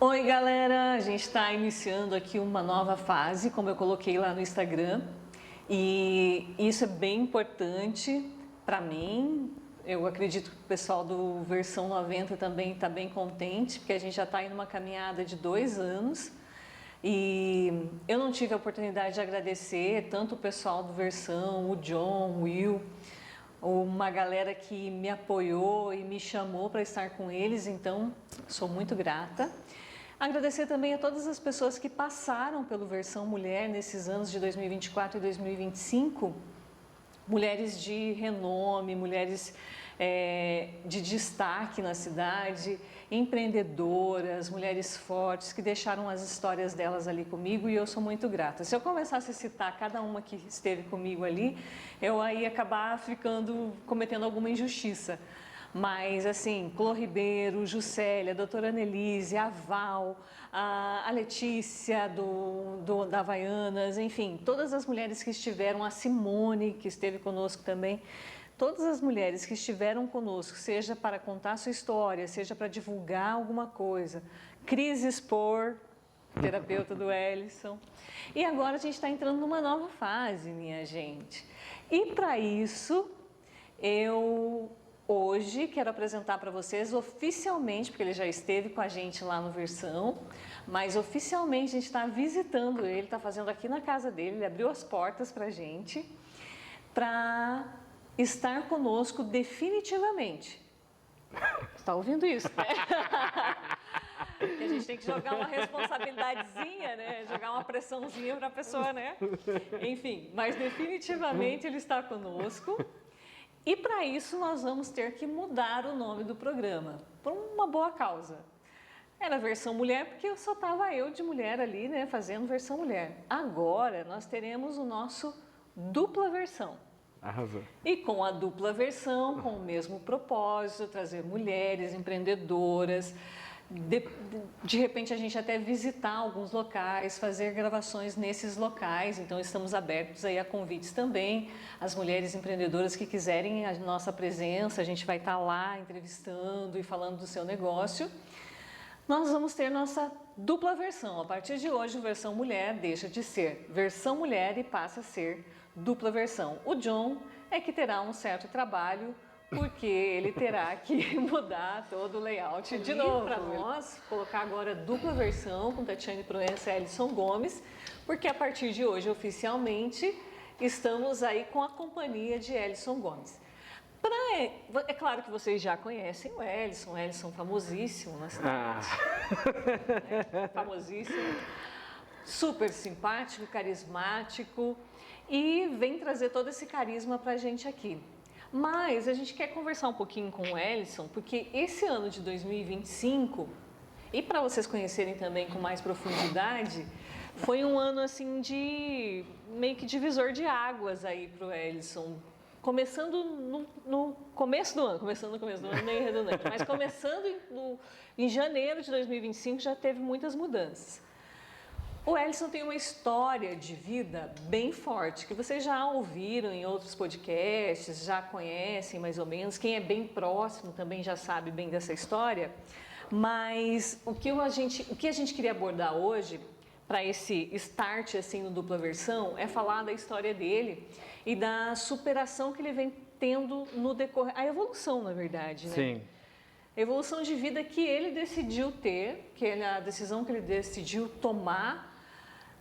Oi galera, a gente está iniciando aqui uma nova fase, como eu coloquei lá no Instagram, e isso é bem importante para mim. Eu acredito que o pessoal do Versão 90 também está bem contente, porque a gente já está em uma caminhada de 2 anos e eu não tive a oportunidade de agradecer tanto o pessoal do Versão, o John, o Will, uma galera que me apoiou e me chamou para estar com eles, então sou muito grata. Agradecer também a todas as pessoas que passaram pelo Versão Mulher nesses anos de 2024 e 2025, mulheres de renome, mulheres de destaque na cidade, empreendedoras, mulheres fortes que deixaram as histórias delas ali comigo e eu sou muito grata. Se eu começasse a citar cada uma que esteve comigo ali, eu ia acabar cometendo alguma injustiça. Mas assim, Clô Ribeiro, Juscelia, a doutora Annelise, a Val, a Letícia da Havaianas, enfim, todas as mulheres que estiveram, a Simone que esteve conosco também, todas as mulheres que estiveram conosco, seja para contar sua história, seja para divulgar alguma coisa, Cris Expor, terapeuta do Ellison. E agora a gente está entrando numa nova fase, minha gente. E para isso, eu hoje quero apresentar para vocês oficialmente, porque ele já esteve com a gente lá no Versão, mas oficialmente a gente está visitando ele, está fazendo aqui na casa dele, ele abriu as portas para a gente, para estar conosco definitivamente. Está ouvindo isso, né? Que a gente tem que jogar uma responsabilidadezinha, né? Jogar uma pressãozinha para a pessoa, né? Enfim, mas definitivamente ele está conosco. E para isso nós vamos ter que mudar o nome do programa, por uma boa causa. Era Versão Mulher porque só estava eu de mulher ali, né, fazendo Versão Mulher. Agora nós teremos o nosso Dupla Versão. Arrasou. E com a dupla versão, com o mesmo propósito, trazer mulheres empreendedoras, de repente a gente até visitar alguns locais, fazer gravações nesses locais, então estamos abertos aí a convites também, as mulheres empreendedoras que quiserem a nossa presença, a gente vai estar lá entrevistando e falando do seu negócio. Nós vamos ter nossa dupla versão, a partir de hoje o Versão Mulher deixa de ser Versão Mulher e passa a ser dupla versão. O John é que terá um certo trabalho, porque ele terá que mudar todo o layout de novo para nós, colocar agora dupla versão com Tatiane Proença e Ellison Gomes, porque a partir de hoje, oficialmente, estamos aí com a companhia de Ellison Gomes. É claro que vocês já conhecem o Ellison famosíssimo na cidade, famosíssimo, super simpático, carismático e vem trazer todo esse carisma para a gente aqui. Mas a gente quer conversar um pouquinho com o Ellison, porque esse ano de 2025, e para vocês conhecerem também com mais profundidade, foi um ano assim de meio que divisor de águas aí para o Ellison. Começando no começo do ano, meio redundante, mas começando em janeiro de 2025 já teve muitas mudanças. O Ellison tem uma história de vida bem forte, que vocês já ouviram em outros podcasts, já conhecem mais ou menos, quem é bem próximo também já sabe bem dessa história, mas o que a gente queria abordar hoje, para esse start assim no dupla versão, é falar da história dele e da superação que ele vem tendo no decorrer, a evolução na verdade, né? Sim. A evolução de vida que ele decidiu ter, a decisão que ele decidiu tomar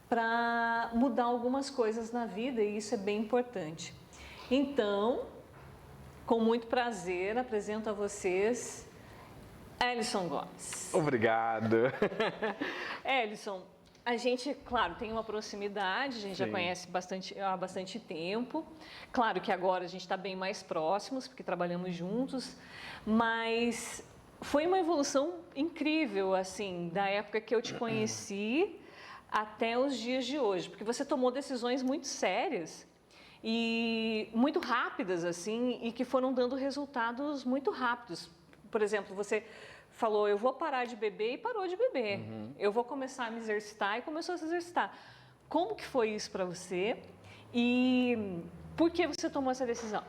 para mudar algumas coisas na vida, e isso é bem importante. Então, com muito prazer, apresento a vocês Ellison Gomes. Obrigado. Ellison, a gente, claro, tem uma proximidade, a gente já conhece há bastante tempo. Claro que agora a gente está bem mais próximos, porque trabalhamos juntos, mas foi uma evolução incrível, assim, da época que eu te conheci até os dias de hoje, porque você tomou decisões muito sérias e muito rápidas, assim, e que foram dando resultados muito rápidos. Por exemplo, você falou, eu vou parar de beber e parou de beber. Eu vou começar a me exercitar e começou a se exercitar. Como que foi isso para você e por que você tomou essa decisão?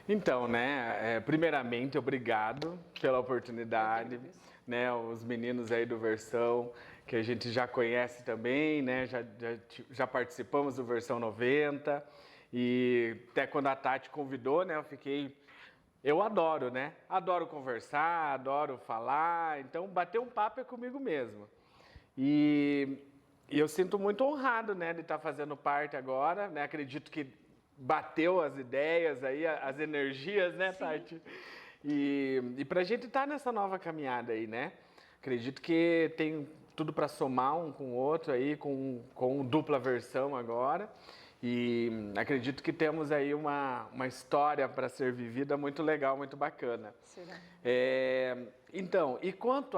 Então, né, primeiramente, obrigado pela oportunidade. né? Os meninos aí do Versão, que a gente já conhece também, né? Já participamos do Versão 90 e até quando a Tati convidou, né? Eu adoro, né? Adoro conversar, adoro falar, então bater um papo é comigo mesmo. E, e eu sinto muito honrado, né, de estar fazendo parte agora, né? Acredito que bateu as ideias aí, as energias, né, Tati? E para a gente estar nessa nova caminhada aí, né? Acredito que tem tudo para somar um com o outro aí, com dupla versão agora. E acredito que temos aí uma história para ser vivida muito legal, muito bacana. Será? Então, e quanto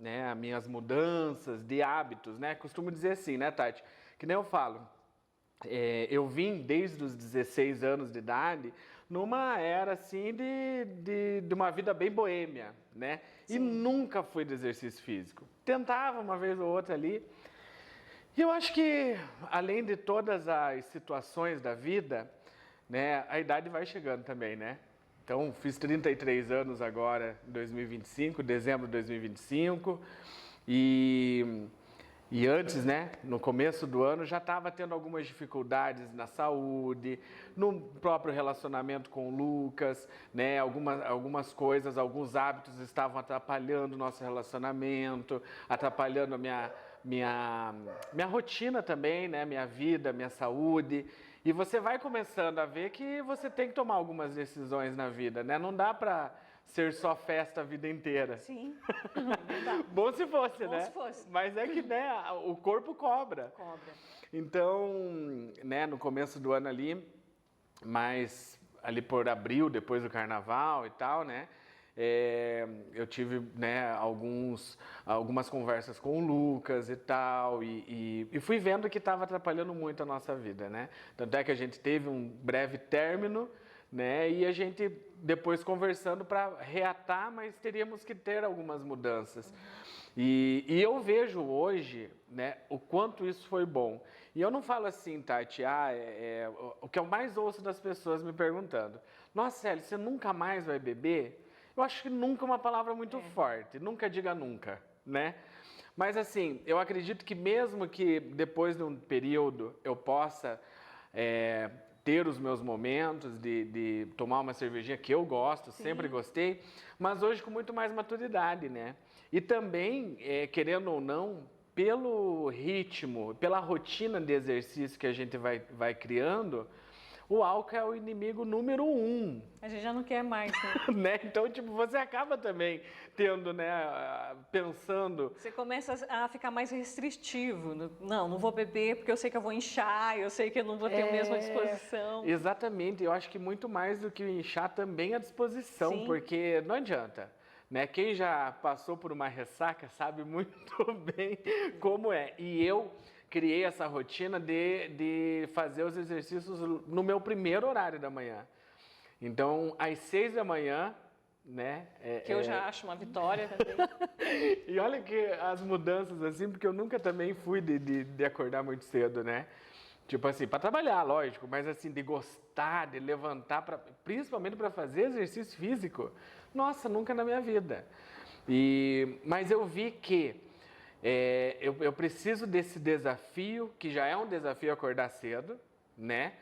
né, a minhas mudanças de hábitos, né? Costumo dizer assim, né, Tati? Que nem eu falo, eu vim desde os 16 anos de idade numa era assim de uma vida bem boêmia, né? Sim. E nunca fui de exercício físico. Tentava uma vez ou outra ali. E eu acho que, além de todas as situações da vida, né, a idade vai chegando também, né? Então, fiz 33 anos agora, em 2025, dezembro de 2025, e antes, né, no começo do ano, já estava tendo algumas dificuldades na saúde, no próprio relacionamento com o Lucas, né, algumas coisas, alguns hábitos estavam atrapalhando o nosso relacionamento, atrapalhando a minha rotina também, né, minha vida, minha saúde. E você vai começando a ver que você tem que tomar algumas decisões na vida, né? Não dá para ser só festa a vida inteira. Sim, não dá. Bom se fosse, Bom né? se fosse. Mas é que, né, o corpo cobra. Cobra. Então, né, no começo do ano ali, mas ali por abril, depois do carnaval e tal, né? Eu tive, né, algumas conversas com o Lucas e tal, e fui vendo que estava atrapalhando muito a nossa vida, né? Tanto é que a gente teve um breve término, né? E a gente depois conversando para reatar, mas teríamos que ter algumas mudanças. E eu vejo hoje, né, o quanto isso foi bom. E eu não falo assim, Tati, o que eu mais ouço das pessoas me perguntando: nossa, Célio, você nunca mais vai beber? Eu acho que nunca é uma palavra muito forte, nunca diga nunca, né? Mas assim, eu acredito que mesmo que depois de um período eu possa ter os meus momentos de tomar uma cervejinha que eu gosto, sim, sempre gostei, mas hoje com muito mais maturidade, né? E também, querendo ou não, pelo ritmo, pela rotina de exercício que a gente vai criando, o álcool é o inimigo número 1. A gente já não quer mais, né? Né? Então, tipo, você acaba também tendo, né, pensando... Você começa a ficar mais restritivo. Não vou beber porque eu sei que eu vou inchar, eu sei que eu não vou ter a mesma disposição. Exatamente, eu acho que muito mais do que o inchar também a disposição, sim, porque não adianta. Né? Quem já passou por uma ressaca sabe muito bem como é. E eu criei essa rotina de fazer os exercícios no meu primeiro horário da manhã. Então, às 6 da manhã, né? Que eu já acho uma vitória também. E olha que as mudanças, assim, porque eu nunca também fui de acordar muito cedo, né? Tipo assim, para trabalhar, lógico, mas assim, de gostar, de levantar, principalmente para fazer exercício físico, nossa, nunca na minha vida. Mas eu vi que eu preciso desse desafio, que já é um desafio acordar cedo, né?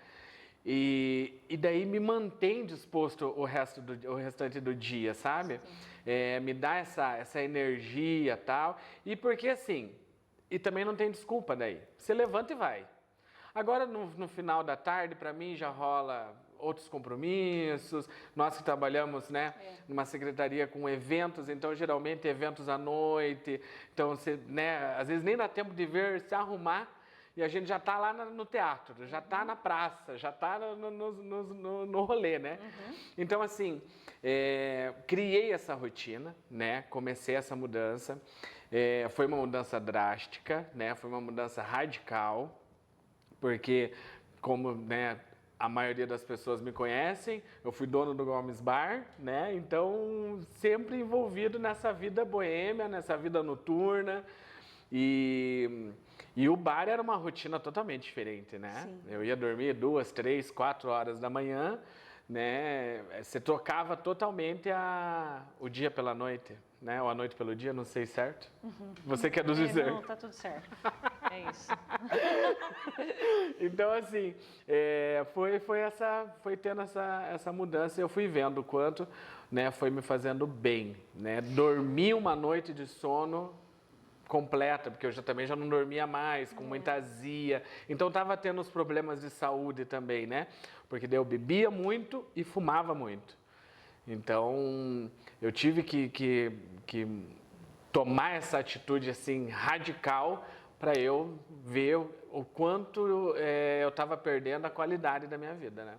E daí me mantém disposto o restante do dia, sabe? Me dá essa energia e tal. E porque assim, e também não tem desculpa daí. Você levanta e vai. Agora, no final da tarde, para mim, já rola outros compromissos. Nós que trabalhamos, né, numa secretaria com eventos, então, geralmente, eventos à noite. Então, você, né, às vezes nem dá tempo de ver, se arrumar, e a gente já está lá no teatro, já está na praça, já está no rolê, né? Então, assim, criei essa rotina, né, comecei essa mudança. Foi uma mudança drástica, né, foi uma mudança radical. Porque, como, né, a maioria das pessoas me conhecem, eu fui dono do Gomes Bar, né? Então, sempre envolvido nessa vida boêmia, nessa vida noturna. E o bar era uma rotina totalmente diferente, né? Sim. Eu ia dormir 2, 3, 4 horas da manhã, né? Você trocava totalmente o dia pela noite, né? Ou A Noite pelo Dia, não sei certo. Você que é dos certo. Não, tá tudo certo. É isso. Então, assim, foi tendo essa mudança e eu fui vendo o quanto, né, foi me fazendo bem, né? Dormi uma noite de sono completa, porque eu também já não dormia mais, com muita azia. Então, estava tendo os problemas de saúde também, né? Porque daí eu bebia muito e fumava muito. Então, eu tive que tomar essa atitude, assim, radical para eu ver o quanto eu estava perdendo a qualidade da minha vida, né?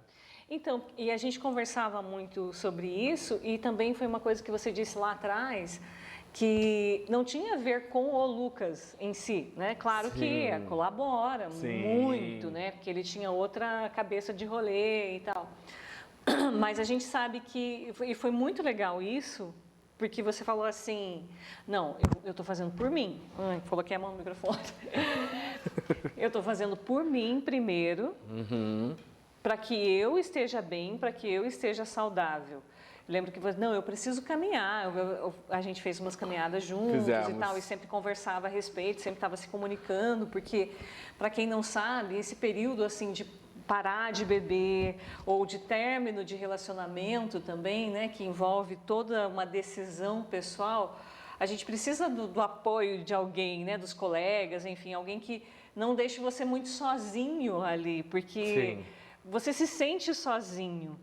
Então, e a gente conversava muito sobre isso e também foi uma coisa que você disse lá atrás, que não tinha a ver com o Lucas em si, né? Claro que colabora muito, né? Porque ele tinha outra cabeça de rolê e tal. Mas a gente sabe que, e foi muito legal isso, porque você falou assim, não, eu estou fazendo por mim. Ai, coloquei a mão no microfone. Eu estou fazendo por mim primeiro, para que eu esteja bem, para que eu esteja saudável. Lembro que você, não, eu preciso caminhar. A gente fez umas caminhadas juntos e tal, e sempre conversava a respeito, sempre estava se comunicando, porque, para quem não sabe, esse período assim de parar de beber ou de término de relacionamento também, né, que envolve toda uma decisão pessoal, a gente precisa do apoio de alguém, né, dos colegas, enfim, alguém que não deixe você muito sozinho ali, porque você se sente sozinho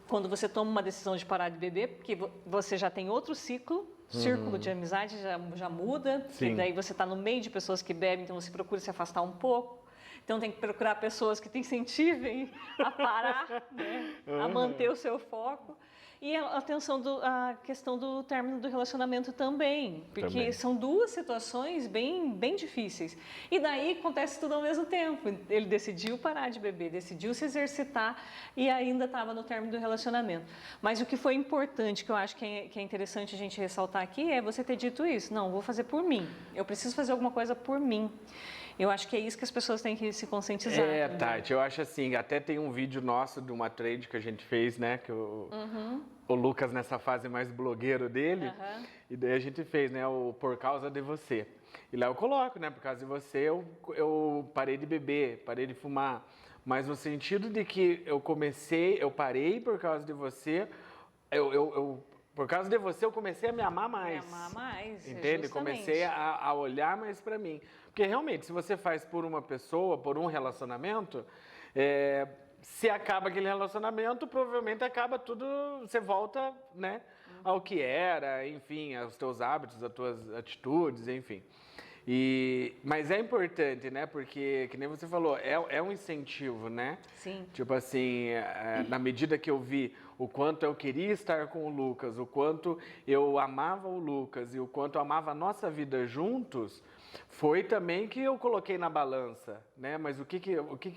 quando você toma uma decisão de parar de beber, porque você já tem outro círculo de amizade já muda, e daí você está no meio de pessoas que bebem, então você procura se afastar um pouco. Então tem que procurar pessoas que te incentivem a parar, né? A manter o seu foco. E a questão do término do relacionamento também, porque são duas situações bem difíceis. E daí acontece tudo ao mesmo tempo. Ele decidiu parar de beber, decidiu se exercitar e ainda estava no término do relacionamento. Mas o que foi importante, que eu acho que é interessante a gente ressaltar aqui, é você ter dito isso. Não, vou fazer por mim. Eu preciso fazer alguma coisa por mim. Eu acho que é isso que as pessoas têm que se conscientizar. Tati, eu acho assim, até tem um vídeo nosso de uma trade que a gente fez, né, que o Lucas nessa fase mais blogueiro dele, e daí a gente fez, né, o Por Causa de Você. E lá eu coloco, né, por causa de você eu parei de beber, parei de fumar, mas no sentido de que eu parei por causa de você, por causa de você, eu comecei a me amar mais. Me amar mais, entende? justamente. Comecei a olhar mais para mim. Porque realmente, se você faz por uma pessoa, por um relacionamento, se acaba aquele relacionamento, provavelmente acaba tudo, você volta, né, ao que era, enfim, aos teus hábitos, às tuas atitudes, enfim. Mas é importante, né? Porque, que nem você falou, é um incentivo, né? Sim. Tipo assim, na medida que eu vi o quanto eu queria estar com o Lucas, o quanto eu amava o Lucas e o quanto eu amava a nossa vida juntos, foi também que eu coloquei na balança, né? Mas o que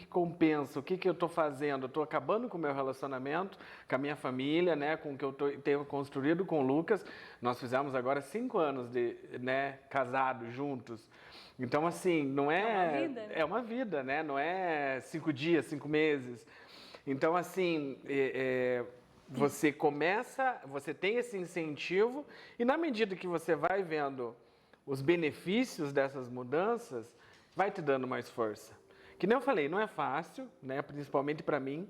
compensa? O que eu estou fazendo? Eu estou acabando com o meu relacionamento, com a minha família, né? Com o que eu tenho construído com o Lucas. Nós fizemos agora 5 anos né, casados, juntos. Então, assim, não é... É uma vida, né? É uma vida, né? Não é 5 dias, 5 meses. Então, assim, você tem esse incentivo e na medida que você vai vendo os benefícios dessas mudanças, vai te dando mais força. Que nem eu falei, não é fácil, né? Principalmente para mim,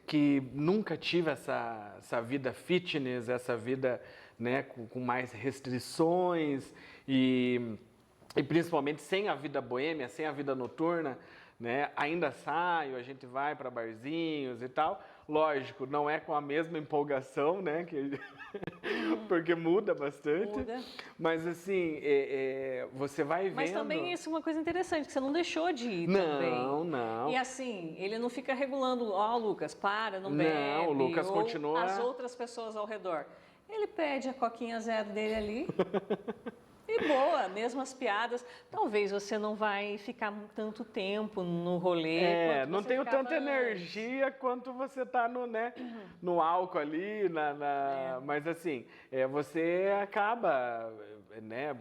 que nunca tive essa vida fitness, essa vida, né, com mais restrições e principalmente sem a vida boêmia, sem a vida noturna, né? Ainda saio, a gente vai para barzinhos e tal. Lógico, não é com a mesma empolgação, né? Porque muda bastante. Muda. Mas assim, você vai vendo... Mas também isso é uma coisa interessante, que você não deixou de ir também. Não. E assim, ele não fica regulando, Lucas, não bebe. Não, o Lucas continua... As outras pessoas ao redor. Ele pede a coquinha zero dele ali... E boa, mesmo as piadas, talvez você não vai ficar tanto tempo no rolê. Não tenho tanta energia quanto você tá no álcool ali, mas assim, você acaba, né,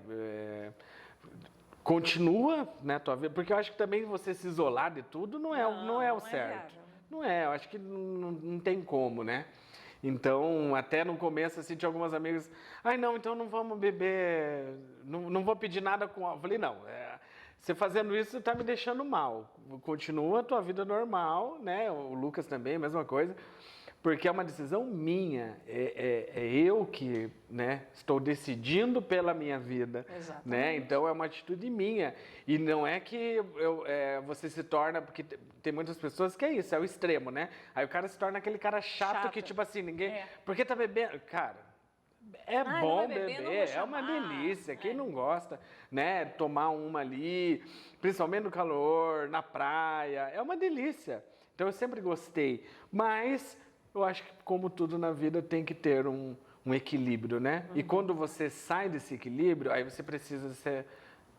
continua, né, tua vida, porque eu acho que também você se isolar de tudo não é o certo. Viável. Não é, eu acho que não tem como, né? Então, até no começo, assim, tinha algumas amigas, ai, não, então não vamos beber, não vou pedir nada com álcool. Eu falei, não, você fazendo isso, você tá me deixando mal. Continua a tua vida normal, né? O Lucas também, mesma coisa. Porque é uma decisão minha, é eu que, né, estou decidindo pela minha vida, Exatamente. né? Então é uma atitude minha e não é que você se torna, porque tem muitas pessoas que é isso, é o extremo, né? Aí o cara se torna aquele cara chato. Que tipo assim, ninguém, por que tá bebendo? Cara, bom beber, é uma delícia. Quem não gosta, né? Tomar uma ali, principalmente no calor, na praia, é uma delícia. Então eu sempre gostei, mas eu acho que, como tudo na vida, tem que ter um equilíbrio, né? E quando você sai desse equilíbrio, aí você precisa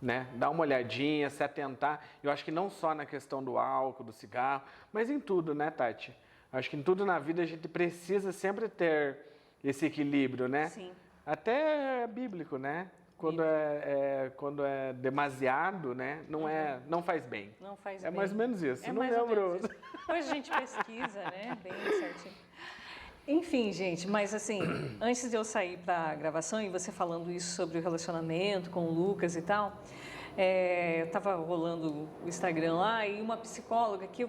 né, dar uma olhadinha, se atentar. Eu acho que não só na questão do álcool, do cigarro, mas em tudo, né, Tati? Acho que em tudo na vida a gente precisa sempre ter esse equilíbrio, né? Sim. Até bíblico, né? Quando é demasiado, né? Não faz bem. Não faz bem. bem. Mais ou menos isso. É não mais ou lembro. menos isso. Depois a gente pesquisa, né? Bem certinho. Enfim, gente, mas assim, antes de eu sair para a gravação e você falando isso sobre o relacionamento com o Lucas e tal, eu estava rolando o Instagram lá e uma psicóloga que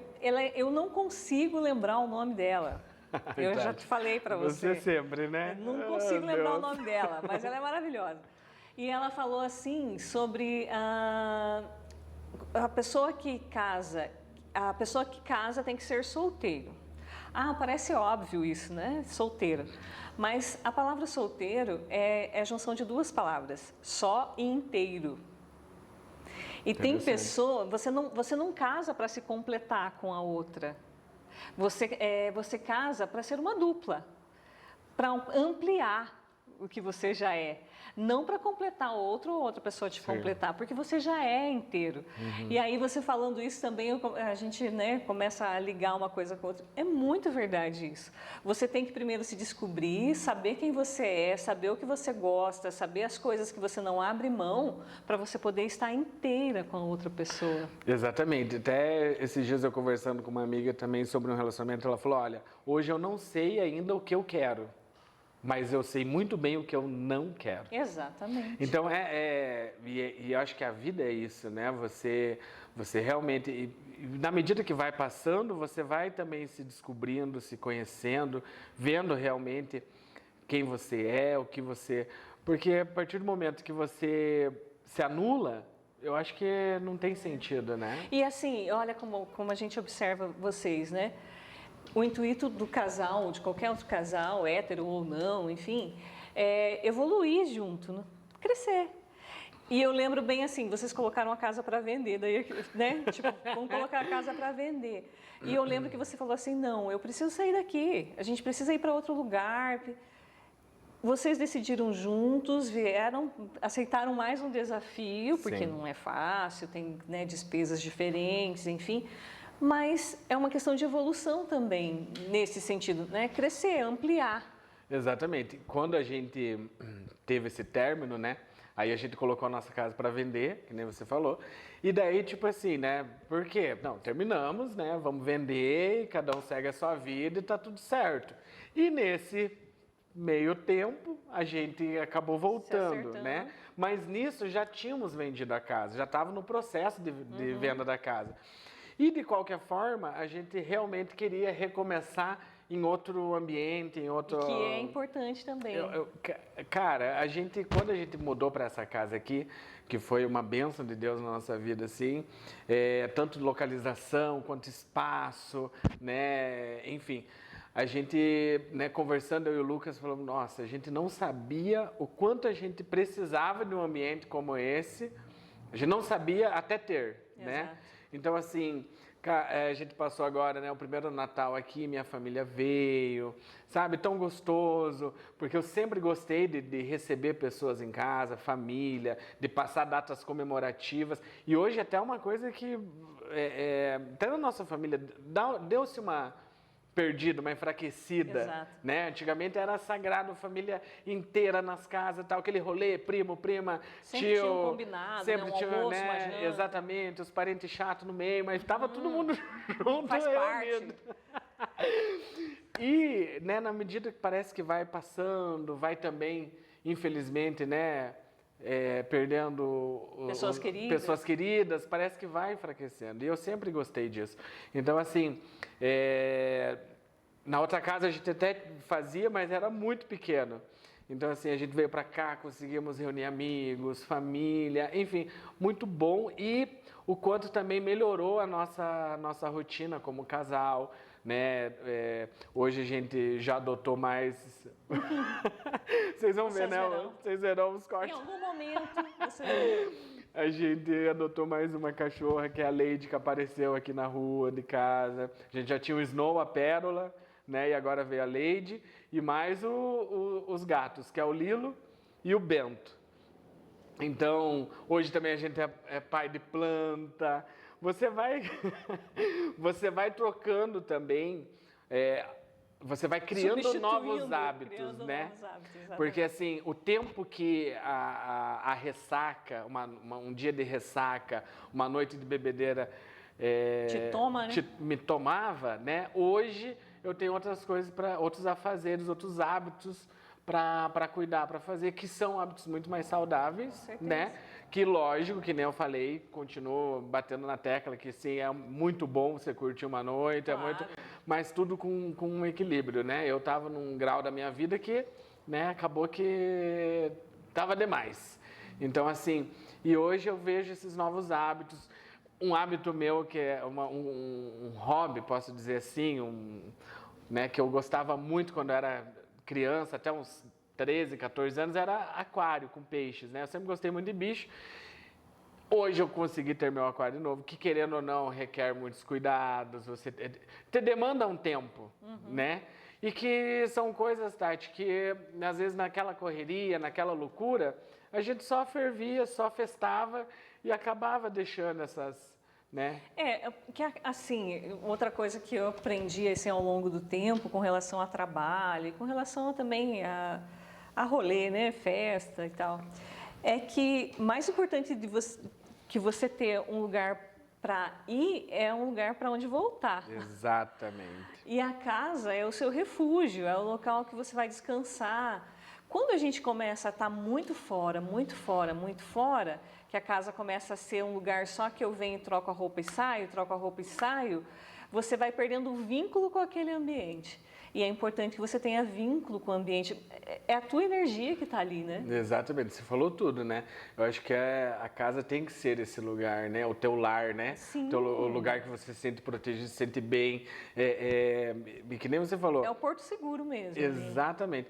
eu não consigo lembrar o nome dela. Eu já te falei para você. Você sempre, né? Eu não consigo lembrar o nome dela, mas ela é maravilhosa. E ela falou assim sobre a pessoa que casa tem que ser solteiro. Parece óbvio isso, né? Solteiro. Mas a palavra solteiro é a junção de duas palavras, só e inteiro. E tem pessoa, você não casa para se completar com a outra. Você casa para ser uma dupla, para ampliar o que você já é. Não para completar outro ou outra pessoa te completar, porque você já é inteiro. E aí você falando isso também, a gente, né, começa a ligar uma coisa com a outra. É muito verdade isso. Você tem que primeiro se descobrir, saber quem você é, saber o que você gosta, saber as coisas que você não abre mão, para você poder estar inteira com a outra pessoa. Exatamente. Até esses dias eu conversando com uma amiga também sobre um relacionamento, ela falou, olha, hoje eu não sei ainda o que eu quero, mas eu sei muito bem o que eu não quero. Exatamente. Então, e eu acho que a vida é isso, né? Você realmente, e na medida que vai passando, você vai também se descobrindo, se conhecendo, vendo realmente quem você é, o que você... Porque a partir do momento que você se anula, eu acho que não tem sentido, né? E assim, olha como a gente observa vocês, né? O intuito do casal, de qualquer outro casal, hétero ou não, enfim, é evoluir junto, né? Crescer. E eu lembro bem assim, vocês colocaram a casa para vender, daí, né? Tipo, vamos colocar a casa para vender. E eu lembro que você falou assim, não, eu preciso sair daqui, a gente precisa ir para outro lugar. Vocês decidiram juntos, aceitaram mais um desafio, porque não é fácil, tem, né, despesas diferentes, enfim. Mas é uma questão de evolução também, nesse sentido, né? Crescer, ampliar. Exatamente. Quando a gente teve esse término, né? Aí a gente colocou a nossa casa para vender, que nem você falou. E daí, tipo assim, né? Por quê? Não, terminamos, né? Vamos vender, cada um segue a sua vida e tá tudo certo. E nesse meio tempo, a gente acabou voltando, né? Mas nisso já tínhamos vendido a casa, já estava no processo de venda da casa. E, de qualquer forma, a gente realmente queria recomeçar em outro ambiente, em outro... Que é importante também. Cara, quando a gente mudou para essa casa aqui, que foi uma bênção de Deus na nossa vida, assim, tanto localização quanto espaço, né? Enfim, a gente, né, conversando, eu e o Lucas, falamos, nossa, a gente não sabia o quanto a gente precisava de um ambiente como esse, a gente não sabia até ter, né? Então, assim, a gente passou agora, né, o primeiro Natal aqui, minha família veio, sabe, tão gostoso, porque eu sempre gostei de receber pessoas em casa, família, de passar datas comemorativas, e hoje até uma coisa que, até na nossa família, deu-se uma perdida, uma enfraquecida, né? Antigamente era sagrado, família inteira nas casas, tal, aquele rolê, primo, prima, sempre tio, tinha um combinado, sempre né? tinha, Almoço, né? uma janta. Exatamente, os parentes chatos no meio, mas tava todo mundo junto, faz parte. E, né, na medida que parece que vai passando, vai também, infelizmente, né, perdendo pessoas queridas, parece que vai enfraquecendo. E eu sempre gostei disso. Então, assim, na outra casa a gente até fazia, mas era muito pequeno. Então, assim, a gente veio para cá, conseguimos reunir amigos, família, enfim, muito bom. E o quanto também melhorou a nossa rotina como casal, né? Hoje a gente já adotou mais... Vocês vão ver, né? Vocês verão os cortes. Em algum momento, você vai... A gente adotou mais uma cachorra, que é a Lady, que apareceu aqui na rua de casa. A gente já tinha o Snow, a Pérola, né? E agora veio a Lady. E mais os gatos, que é o Lilo e o Bento. Então, hoje também a gente é pai de planta. Você vai, você vai trocando também, você vai criando novos hábitos, né? Porque assim, o tempo que a ressaca, um dia de ressaca, uma noite de bebedeira me tomava, né? Hoje eu tenho outras coisas, outros afazeres, outros hábitos para cuidar, para fazer, que são hábitos muito mais saudáveis, né? Que lógico, que nem eu falei, continuo batendo na tecla que sim, é muito bom você curtir uma noite, claro. Mas tudo com um equilíbrio, né? Eu estava num grau da minha vida que, né, acabou que estava demais. Então, assim, e hoje eu vejo esses novos hábitos. Um hábito meu que é um hobby, posso dizer assim, né, que eu gostava muito quando eu era criança, até uns 13, 14 anos, era aquário com peixes, né? Eu sempre gostei muito de bicho. Hoje eu consegui ter meu aquário novo, que querendo ou não requer muitos cuidados, você te demanda um tempo, né? E que são coisas, Tati, que às vezes naquela correria, naquela loucura, a gente só fervia, só festava e acabava deixando essas... Né? Que assim, outra coisa que eu aprendi assim, ao longo do tempo com relação a trabalho, com relação também a rolê, né, festa e tal, é que mais importante que você ter um lugar para ir é um lugar para onde voltar. Exatamente. E a casa é o seu refúgio, é o local que você vai descansar. Quando a gente começa a estar muito fora, muito fora, muito fora, que a casa começa a ser um lugar só que eu venho, troco a roupa e saio, troco a roupa e saio, você vai perdendo o vínculo com aquele ambiente. E é importante que você tenha vínculo com o ambiente. É a tua energia que está ali, né? Exatamente, você falou tudo, né? Eu acho que a casa tem que ser esse lugar, né? O teu lar, né? Sim. O lugar que você se sente protegido, se sente bem. Que nem você falou. É o porto seguro mesmo. Exatamente.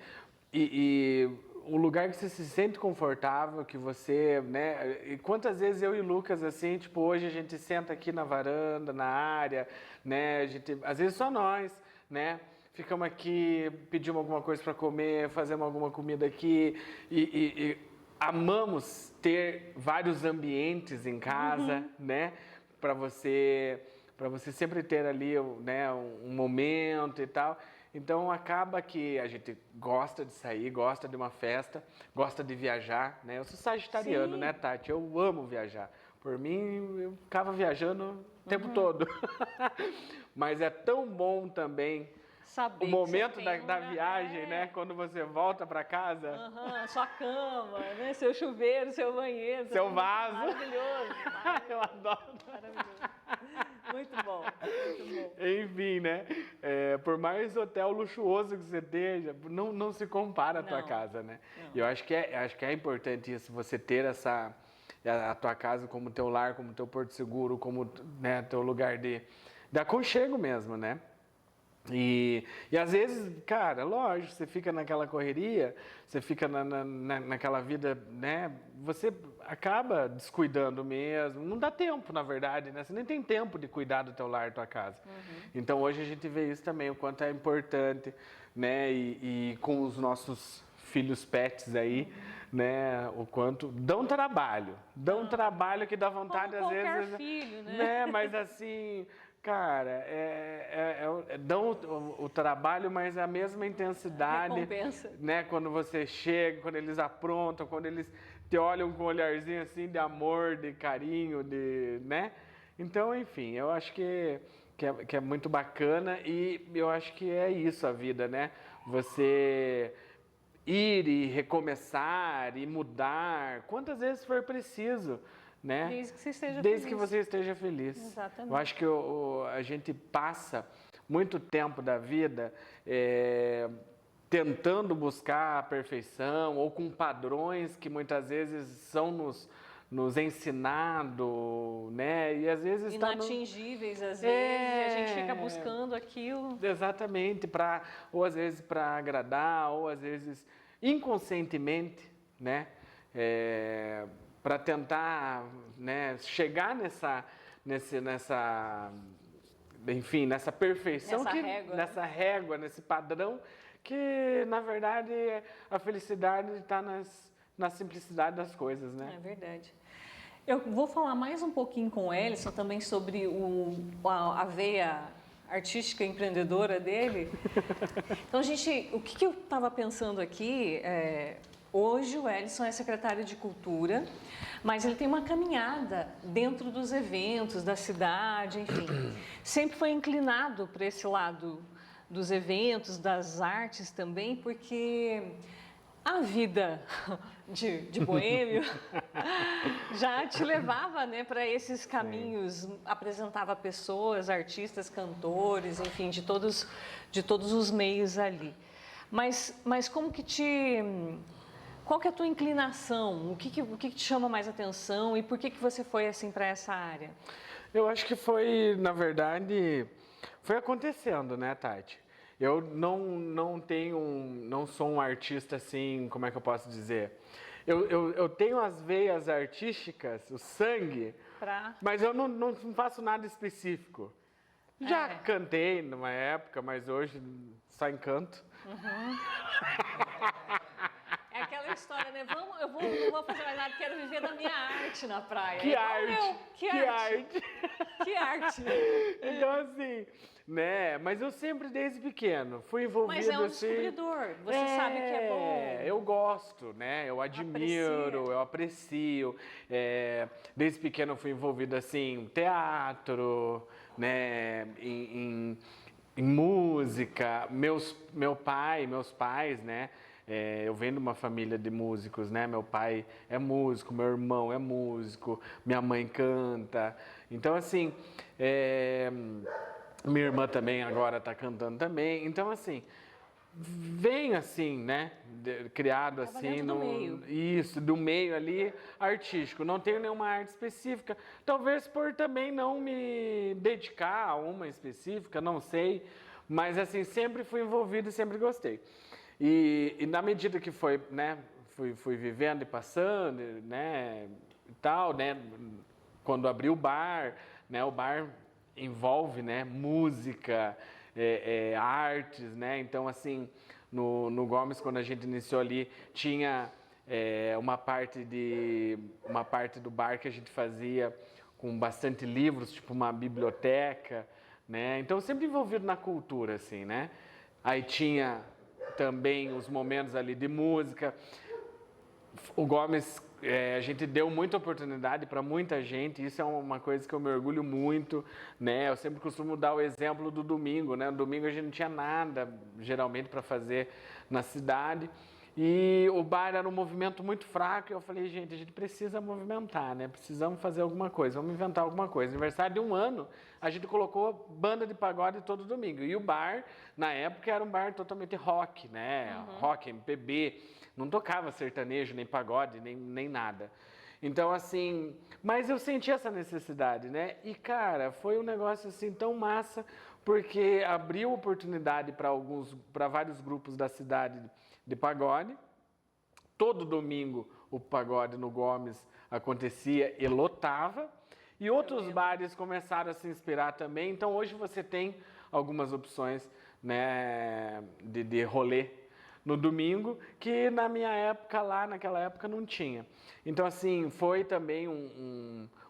E o lugar que você se sente confortável, que você, né? E quantas vezes eu e o Lucas, assim, tipo, hoje a gente senta aqui na varanda, na área, né? A gente, às vezes só nós, né? Ficamos aqui, pedimos alguma coisa para comer, fazemos alguma comida aqui e amamos ter vários ambientes em casa, né? Para você sempre ter ali, né, um momento e tal. Então acaba que a gente gosta de sair, gosta de uma festa, gosta de viajar, né? Eu sou sagitariano, né, Tati? Eu amo viajar. Por mim, eu ficava viajando o tempo todo. Mas é tão bom também saber o momento da viagem, né? Quando você volta para casa. Sua cama, né? Seu chuveiro, seu banheiro. Seu vaso. Maravilhoso. Eu adoro. Maravilhoso. Muito bom, muito bom. Enfim, né? Por mais hotel luxuoso que você esteja, não se compara à tua casa, né? E eu acho que é importante isso, você ter a tua casa como teu lar, como teu porto seguro, como, né, teu lugar de aconchego mesmo, né? E às vezes, cara, lógico, você fica naquela correria, você fica naquela vida, né? Você acaba descuidando mesmo. Não dá tempo, na verdade, né? Você nem tem tempo de cuidar do teu lar, da tua casa. Então, hoje a gente vê isso também, o quanto é importante, né? E com os nossos filhos pets aí, né? O quanto dão trabalho que dá vontade às vezes. Qualquer filho, né? Mas assim... Cara, dão o trabalho, mas a mesma intensidade, recompensa, né? Quando você chega, quando eles aprontam, quando eles te olham com um olharzinho assim de amor, de carinho, né? Então, enfim, eu acho que que é muito bacana e eu acho que é isso a vida, né? Você ir e recomeçar e mudar, quantas vezes for preciso, né? Desde que você esteja Desde feliz. que você esteja feliz. Exatamente. Eu acho que a gente passa muito tempo da vida tentando buscar a perfeição ou com padrões que muitas vezes são nos ensinados, né? E às vezes inatingíveis, às vezes, e a gente fica buscando aquilo. Exatamente, ou às vezes para agradar, ou às vezes inconscientemente, né? Para tentar, né, chegar enfim, nessa perfeição, nessa régua, nesse padrão, que na verdade a felicidade está na simplicidade das coisas, né? É verdade. Eu vou falar mais um pouquinho com o Ellison também sobre a veia artística empreendedora dele. Então, o que eu estava pensando aqui, hoje o Ellison é secretário de Cultura, mas ele tem uma caminhada dentro dos eventos, da cidade, enfim. Sempre foi inclinado para esse lado dos eventos, das artes também, porque a vida de boêmio já te levava, né, para esses caminhos. Sim. Apresentava pessoas, artistas, cantores, enfim, de todos os meios ali. Mas como que qual que é a tua inclinação? O que te chama mais atenção e por que você foi assim para essa área? Eu acho que foi, na verdade, foi acontecendo, né, Tati? Eu não sou um artista assim, como é que eu posso dizer? Eu tenho as veias artísticas, o sangue, mas eu não faço nada específico. Já cantei numa época, mas hoje só encanto. Uhum. É aquela história, né? Eu não vou fazer mais nada, quero viver da minha arte na praia. Que arte! Que arte! Que arte! Então, assim, né? Mas eu sempre, desde pequeno, fui envolvido assim... Mas é um descobridor, você sabe que é bom. Eu gosto, né? Eu admiro, eu aprecio. Desde pequeno eu fui envolvido, assim, em teatro, né? Em música. Meus pais, né? Eu venho de uma família de músicos, né? Meu pai é músico, meu irmão é músico, minha mãe canta. Então, assim, minha irmã também agora está cantando também. Então, assim, vem assim, né? Criado assim, do meio ali artístico. Não tenho nenhuma arte específica. Talvez por também não me dedicar a uma específica, não sei. Mas, assim, sempre fui envolvido e sempre gostei. E na medida que foi, né, fui vivendo e passando, né, e tal, né, quando abri o bar, né, o bar envolve, né, música, artes, né, então assim, no Gomes, quando a gente iniciou ali, tinha uma parte do bar que a gente fazia com bastante livros, tipo uma biblioteca, né, então sempre envolvido na cultura, assim, né, aí tinha também os momentos ali de música. O Gomes, a gente deu muita oportunidade para muita gente, isso é uma coisa que eu me orgulho muito, né? Eu sempre costumo dar o exemplo do domingo, né? No domingo a gente não tinha nada, geralmente, para fazer na cidade. E o bar era um movimento muito fraco e eu falei, gente, a gente precisa movimentar, né? Precisamos fazer alguma coisa, vamos inventar alguma coisa. Aniversário de 1 ano, a gente colocou banda de pagode todo domingo. E o bar, na época, era um bar totalmente rock, né? Uhum. Rock, MPB, não tocava sertanejo, nem pagode, nem nada. Então, assim, mas eu senti essa necessidade, né? E, cara, foi um negócio, assim, tão massa, porque abriu oportunidade para vários grupos da cidade de pagode. Todo domingo o pagode no Gomes acontecia e lotava. E outros bares começaram a se inspirar também. Então hoje você tem algumas opções, né, de rolê no domingo, que na minha época, naquela época, não tinha. Então, assim, foi também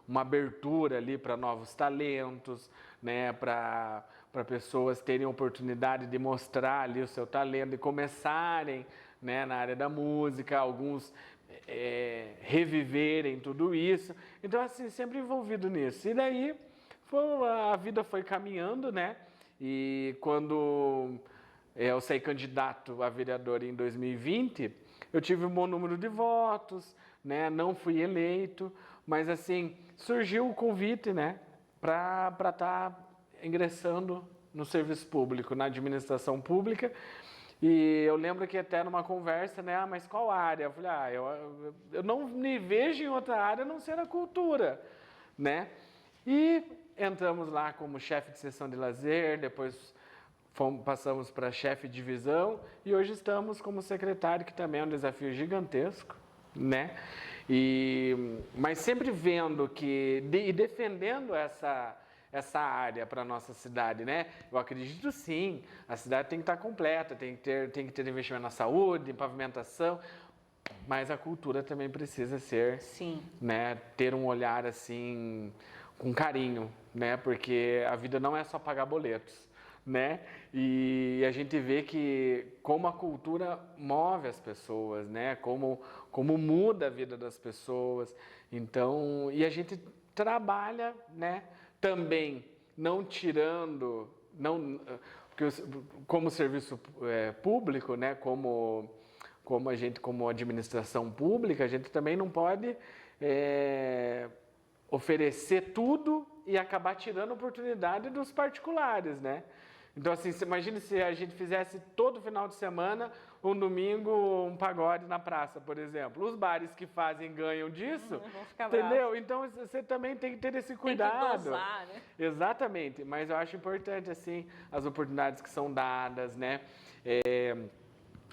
uma abertura ali para novos talentos, né, para pessoas terem oportunidade de mostrar ali o seu talento e começarem, né, na área da música, alguns reviverem tudo isso. Então, assim, sempre envolvido nisso. E daí a vida foi caminhando, né? E quando eu saí candidato a vereador em 2020, eu tive um bom número de votos, né? Não fui eleito, mas assim, surgiu o convite, né? Para estar ingressando no serviço público, na administração pública. E eu lembro que até numa conversa, né? Ah, mas qual área? Eu falei, eu não me vejo em outra área a não ser a cultura, né? E entramos lá como chefe de seção de lazer, depois passamos para chefe de divisão e hoje estamos como secretário, que também é um desafio gigantesco, né? Mas sempre vendo e defendendo essa área para a nossa cidade, né? Eu acredito sim, a cidade tem que estar completa, tem que ter investimento na saúde, em pavimentação, mas a cultura também precisa ser, sim, né? Ter um olhar assim com carinho, né? Porque a vida não é só pagar boletos, né? E a gente vê que como a cultura move as pessoas, né? Como muda a vida das pessoas. Então, e a gente trabalha, né? Também não tirando, porque como serviço público, né? Como a gente, como administração pública, a gente também não pode oferecer tudo e acabar tirando a oportunidade dos particulares, né? Então, assim, imagine se a gente fizesse todo final de semana, um domingo, um pagode na praça, por exemplo. Os bares que fazem ganham disso, vão ficar entendeu? bravos. Então, você também tem que ter esse cuidado. Tem que dosar, né? Exatamente, mas eu acho importante, assim, as oportunidades que são dadas, né?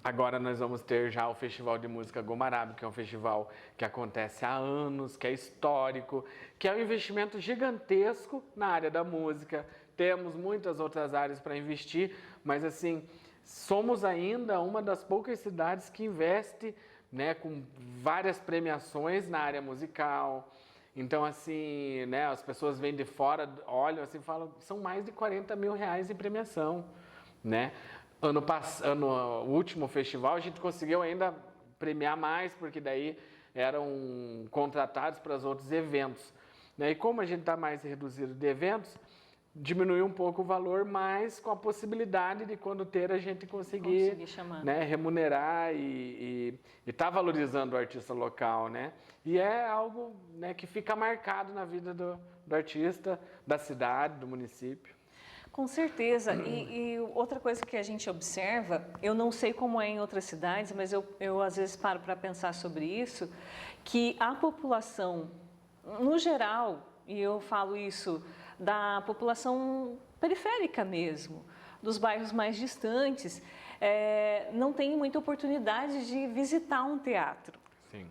Agora nós vamos ter já o Festival de Música Gomarabe, que é um festival que acontece há anos, que é histórico, que é um investimento gigantesco na área da música. Temos muitas outras áreas para investir, mas assim, somos ainda uma das poucas cidades que investe, né, com várias premiações na área musical. Então, assim, né, as pessoas vêm de fora, olham assim e falam, são mais de 40 mil reais em premiação, né? O último festival, a gente conseguiu ainda premiar mais, porque daí eram contratados para os outros eventos, né? E como a gente está mais reduzido de eventos, diminuiu um pouco o valor, mas com a possibilidade de quando ter a gente conseguir né, remunerar e tá valorizando o artista local, né? E é algo, né, que fica marcado na vida do artista, da cidade, do município. Com certeza. E outra coisa que a gente observa, eu não sei como é em outras cidades, mas eu às vezes paro para pensar sobre isso, que a população, no geral, e eu falo isso da população periférica mesmo, dos bairros mais distantes, não tem muita oportunidade de visitar um teatro. Sim.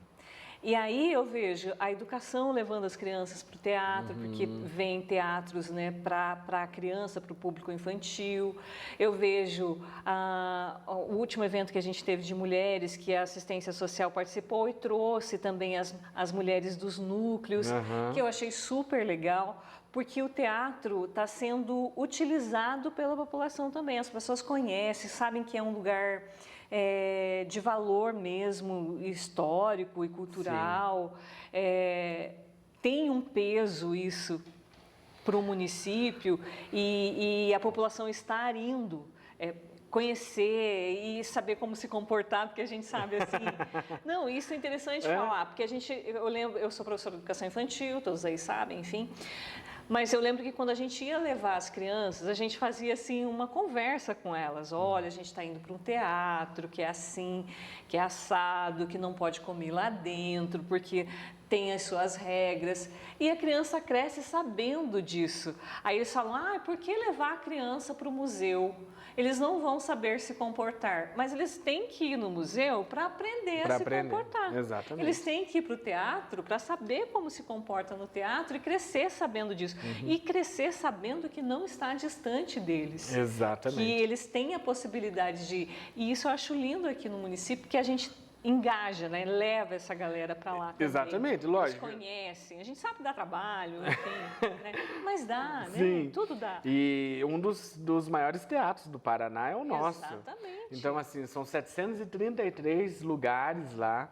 E aí eu vejo a educação levando as crianças para o teatro, porque vem teatros, né, para a criança, para o público infantil. Eu vejo o último evento que a gente teve de mulheres, que a assistência social participou e trouxe também as mulheres dos núcleos, que eu achei super legal, porque o teatro está sendo utilizado pela população também. As pessoas conhecem, sabem que é um lugar de valor mesmo, histórico e cultural. Tem um peso isso para o município e a população estar indo conhecer e saber como se comportar, porque a gente sabe assim... Não, isso é interessante falar, porque eu lembro, eu sou professora de educação infantil, todos aí sabem, enfim... Mas eu lembro que quando a gente ia levar as crianças, a gente fazia assim uma conversa com elas. Olha, a gente está indo para um teatro que é assim, que é assado, que não pode comer lá dentro, porque tem as suas regras. E a criança cresce sabendo disso. Aí eles falam, por que levar a criança para o museu? Eles não vão saber se comportar, mas eles têm que ir no museu para aprender a se comportar. Exatamente. Eles têm que ir para o teatro para saber como se comporta no teatro e crescer sabendo disso. E crescer sabendo que não está distante deles. Exatamente. Que eles têm a possibilidade de ir. E isso eu acho lindo aqui no município, que a gente engaja, né? Leva essa galera para lá também. Exatamente, lógico. Eles conhecem, a gente sabe que dá trabalho, enfim, né? Mas dá, né? Sim. Tudo dá. E um dos maiores teatros do Paraná é o nosso. Exatamente. Então, assim, são 733 lugares lá.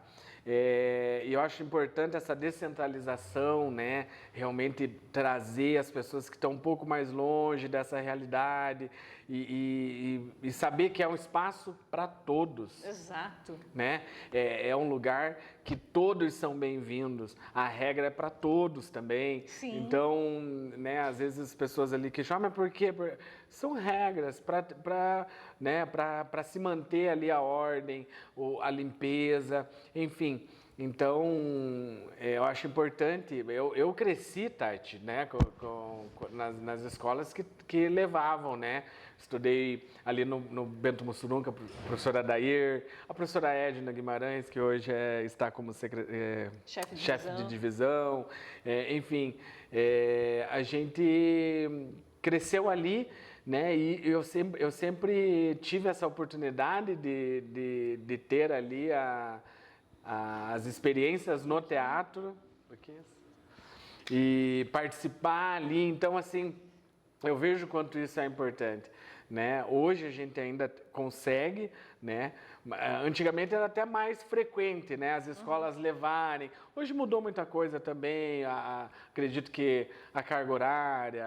E eu acho importante essa descentralização, né? Realmente trazer as pessoas que estão um pouco mais longe dessa realidade e saber que é um espaço para todos. Exato. Né? É um lugar que todos são bem-vindos. A regra é para todos também. Sim. Então, né, às vezes as pessoas ali questionam, mas por quê? São regras para se manter ali a ordem, a limpeza, enfim. Então, eu acho importante. Eu cresci, Tati, né, nas escolas que levavam, né? Estudei ali no Bento Mussurum, com a professora Dair, a professora Edna Guimarães, que hoje está como chefe de divisão. Enfim, a gente cresceu ali, né? E eu sempre tive essa oportunidade de ter ali as experiências no teatro e participar ali. Então, assim, eu vejo quanto isso é importante, né? Hoje a gente ainda consegue, né? Antigamente era até mais frequente, né? As escolas levarem. Hoje mudou muita coisa também. Acredito que a carga horária,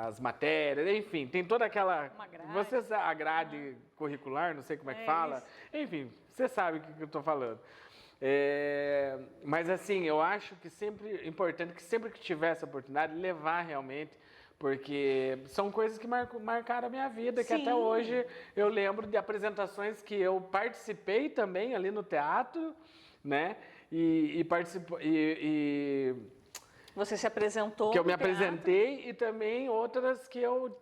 as matérias, enfim, tem toda aquela. A grade curricular, não sei como é que fala. Isso. Enfim, você sabe o que eu estou falando. Mas assim, eu acho que sempre importante que sempre que tiver essa oportunidade, levar realmente, porque são coisas que marcaram a minha vida, que até hoje eu lembro de apresentações que eu participei também ali no teatro, né? Você se apresentou que eu me no teatro. apresentei e também outras que eu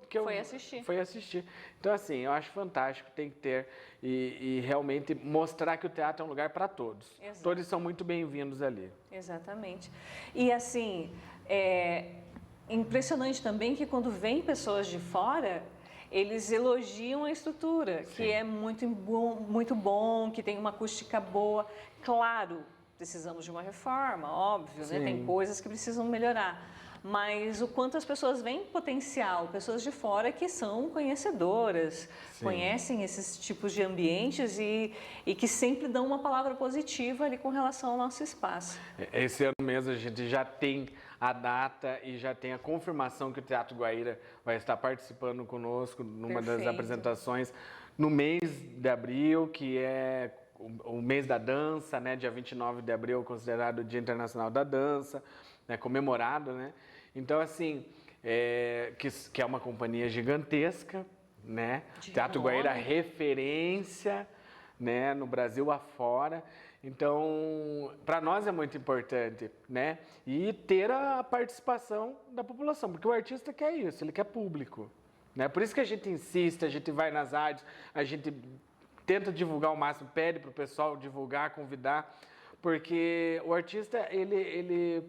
Foi assistir. Então, assim, eu acho fantástico, tem que ter e realmente mostrar que o teatro é um lugar para todos. Exato. Todos são muito bem-vindos ali. Exatamente. E, assim, impressionante também que quando vem pessoas de fora, eles elogiam a estrutura, Sim. que é muito bom, que tem uma acústica boa. Claro, precisamos de uma reforma, óbvio, né? Tem coisas que precisam melhorar. Mas o quanto as pessoas veem potencial, pessoas de fora que são conhecedoras, conhecem esses tipos de ambientes e que sempre dão uma palavra positiva ali com relação ao nosso espaço. Esse ano mesmo a gente já tem a data e já tem a confirmação que o Teatro Guaíra vai estar participando conosco numa das apresentações no mês de abril, que é o mês da dança, né? Dia 29 de abril, considerado o Dia Internacional da Dança, né? Comemorado, né? Então, assim, que é uma companhia gigantesca, né? Teatro Guaíra, referência, né? No Brasil afora. Então, para nós é muito importante, né? E ter a participação da população, porque o artista quer isso, ele quer público, né? Por isso que a gente insiste, a gente vai nas rádios, a gente tenta divulgar o máximo, pede para o pessoal divulgar, convidar, porque o artista, ele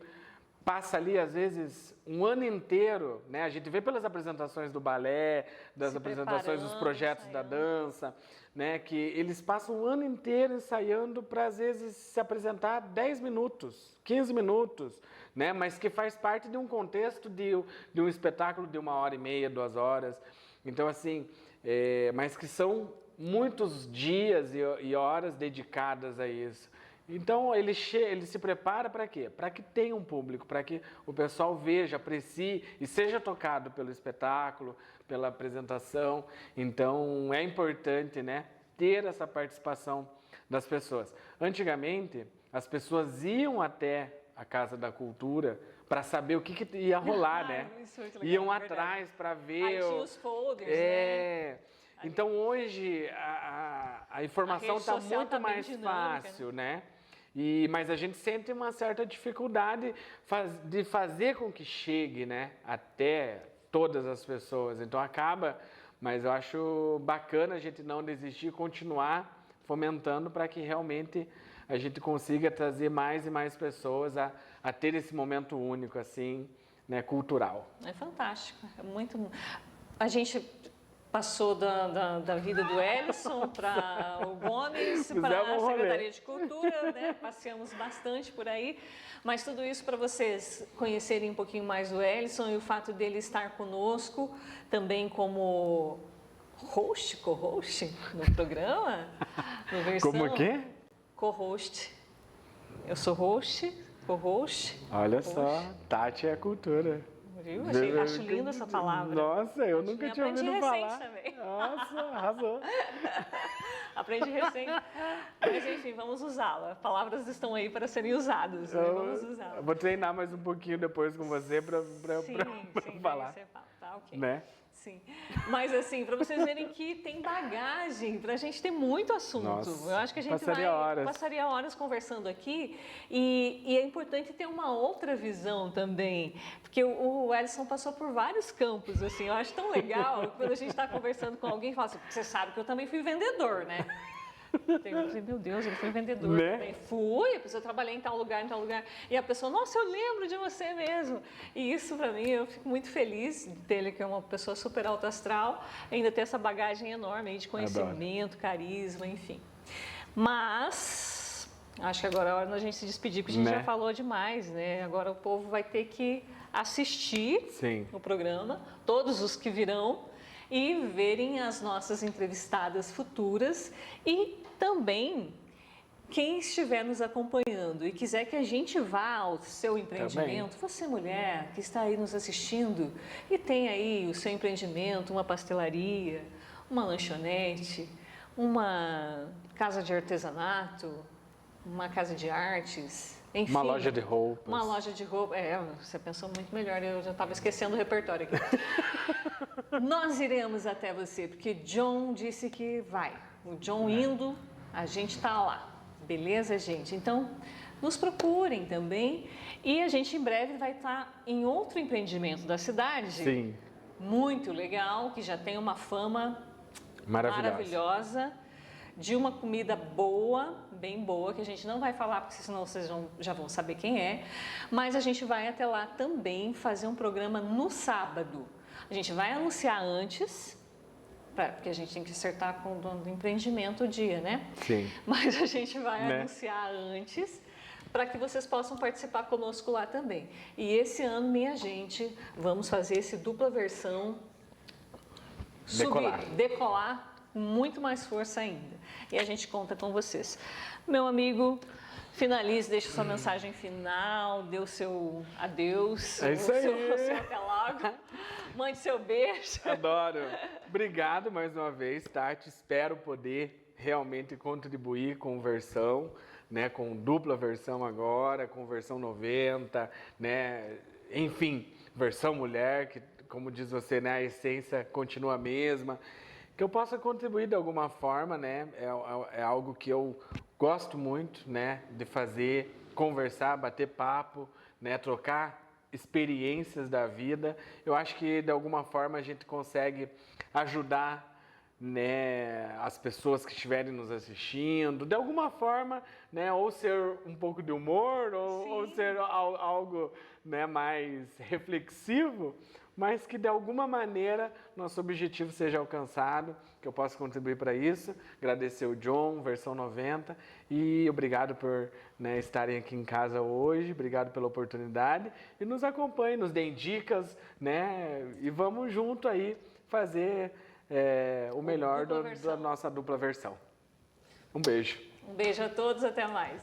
passa ali, às vezes, um ano inteiro, né? A gente vê pelas apresentações do balé, das apresentações dos projetos da dança, né? Que eles passam um ano inteiro ensaiando para, às vezes, se apresentar 10 minutos, 15 minutos, né? Mas que faz parte de um contexto de um espetáculo de 1h30, 2 horas. Então, assim, mas que são muitos dias e horas dedicadas a isso. Então, ele se prepara para quê? Para que tenha um público, para que o pessoal veja, aprecie e seja tocado pelo espetáculo, pela apresentação. Então, é importante, né, ter essa participação das pessoas. Antigamente, as pessoas iam até a Casa da Cultura para saber o que ia rolar, né? Iam atrás para ver. Aí tinha os folders, né? Então, hoje, a informação está muito mais fácil, né? Mas a gente sente uma certa dificuldade de fazer com que chegue, né, até todas as pessoas. Então, mas eu acho bacana a gente não desistir e continuar fomentando para que realmente a gente consiga trazer mais e mais pessoas a ter esse momento único, assim, né, cultural. É fantástico, é muito... A gente passou da vida do Ellison para o Gomes, para a Secretaria de Cultura, né? Passeamos bastante por aí, mas tudo isso para vocês conhecerem um pouquinho mais do Ellison e o fato dele estar conosco também como co-host no programa. No versão, como o quê? Co-host. Eu sou co-host. Olha só, Tati é cultura. Viu? Acho linda essa palavra. Nossa, eu nunca tinha ouvido falar. Também. Nossa, arrasou. Aprendi recente. Mas enfim, vamos usá-la. Palavras estão aí para serem usadas. Né? Vamos usá-la. Vou treinar mais um pouquinho depois com você para falar. Você fala. Tá, ok. Né? Sim. Mas assim, para vocês verem que tem bagagem, para a gente ter muito assunto. Nossa, eu acho que a gente passaria horas conversando aqui e é importante ter uma outra visão também, porque o Ellison passou por vários campos, assim, eu acho tão legal quando a gente está conversando com alguém e fala assim, você sabe que eu também fui vendedor, né? Meu Deus, ele foi vendedor também. Fui, eu trabalhei em tal lugar. E a pessoa, nossa, eu lembro de você mesmo. E isso, para mim, eu fico muito feliz dele, que é uma pessoa super alto astral, ainda ter essa bagagem enorme aí de conhecimento, carisma, enfim. Mas, acho que agora é hora da gente se despedir, porque a gente já falou demais, né? Agora o povo vai ter que assistir o programa, todos os que virão, e verem as nossas entrevistadas futuras e também quem estiver nos acompanhando e quiser que a gente vá ao seu empreendimento, você mulher que está aí nos assistindo e tem aí o seu empreendimento, uma pastelaria, uma lanchonete, uma casa de artesanato, uma casa de artes, enfim. Uma loja de roupas. Uma loja de roupas. Você pensou muito melhor, eu já estava esquecendo o repertório aqui. Nós iremos até você, porque John disse que vai. O John indo, a gente está lá. Beleza, gente? Então, nos procurem também. E a gente em breve vai estar em outro empreendimento da cidade. Sim. Muito legal, que já tem uma fama maravilhosa. De uma comida boa, bem boa, que a gente não vai falar, porque senão vocês já vão saber quem é. Mas a gente vai até lá também fazer um programa no sábado. A gente vai anunciar antes, porque a gente tem que acertar com o dono do empreendimento o dia, né? Sim. Mas a gente vai anunciar antes, para que vocês possam participar conosco lá também. E esse ano, minha gente, vamos fazer esse dupla versão decolar com muito mais força ainda. E a gente conta com vocês. Meu amigo, finalize, deixe sua mensagem final, dê o seu adeus, é isso aí. O seu até logo, mande seu beijo. Adoro. Obrigado mais uma vez, Tati. Espero poder realmente contribuir com versão, né, com dupla versão agora, com versão 90, né, enfim, versão mulher, que como diz você, né, a essência continua a mesma. Que eu possa contribuir de alguma forma, né? É algo que eu gosto muito, né? De fazer, conversar, bater papo, né? Trocar experiências da vida. Eu acho que de alguma forma a gente consegue ajudar, né? As pessoas que estiverem nos assistindo, de alguma forma, né? Ou ser um pouco de humor, ou ser algo, né? Mais reflexivo. Mas que de alguma maneira nosso objetivo seja alcançado, que eu possa contribuir para isso. Agradecer o John, versão 90, e obrigado por, né, estarem aqui em casa hoje, obrigado pela oportunidade, e nos acompanhem, nos deem dicas, né, e vamos junto aí fazer o melhor da nossa dupla versão. Um beijo. Um beijo a todos, até mais.